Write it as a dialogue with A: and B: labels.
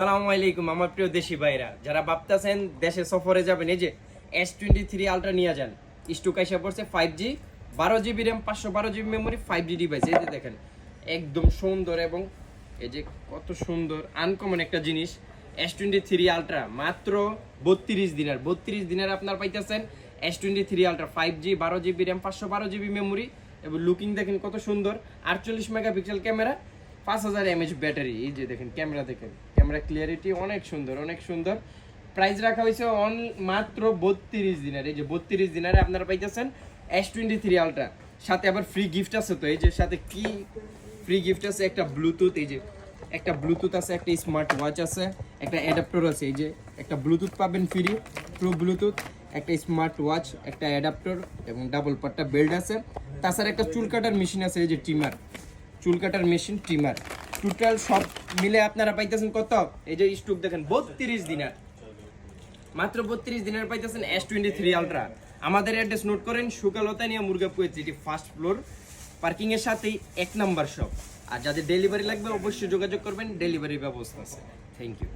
A: আসসালামু আলাইকুম আমার প্রিয় দেশি ভাইরা যারা ভাবতেছেন দেশে সফরে যাবেন, এই যে S23 আলট্রা নিয়ে যান। স্টক এসে পড়ছে 5G 12GB RAM 512GB memory 5G device. এই যে দেখেন একদম সুন্দর এবং এই যে কত সুন্দর আনকমন একটা জিনিস। S23 আলট্রা মাত্র 32 দিনের আপনার পাইতেছেন S23 ultra 5G 12GB RAM 512GB memory এবং লুকিং দেখেন কত সুন্দর। 48 মেগাপিক্সেল ক্যামেরা, 5000 mAh ব্যাটারি। এই যে দেখেন ক্যামেরা, দেখেন ক্যামেরা ক্লিয়ারিটি অনেক সুন্দর, অনেক সুন্দর। প্রাইস রাখা হয়েছে মাত্র 32 দিনের। এই যে 32 দিনারে আপনারা পাইতেছেন S23 আলট্রা। সাথে আবার ফ্রি গিফট আছে। তো এই যে সাথে কি ফ্রি গিফট আছে? একটা ব্লুটুথ, এই যে একটা ব্লুটুথ আছে, একটা স্মার্ট ওয়াচ আছে, একটা অ্যাডাপ্টার আছে। এই যে একটা ব্লুটুথ পাবেন ফ্রি, প্রো ব্লুটুথ, একটা স্মার্ট ওয়াচ, একটা অ্যাডাপ্টার এবং ডাবল পাট্টা বেল্ট আছে। তাছাড়া একটা চুল কাটার মেশিন আছে, এই যে ট্রিমার, চুল কাটার মেশিন, ট্রিমার। টোটাল সব মিলে আপনারা পাইতেছেন কত? এই যে স্টক দেখেন 32 দিনার, মাত্র 32 দিনের পাইতেছেন S23 আলট্রা। আমাদের অ্যাড্রেস নোট করেন, সুকালতা নিয়ে মুরগাপুর সিটি ফার্স্ট ফ্লোর, পার্কিং এর সাথেই 1 নাম্বার শপ। আর যাদের ডেলিভারি লাগবে অবশ্যই যোগাযোগ করবেন, ডেলিভারির ব্যবস্থা আছে। Thank you.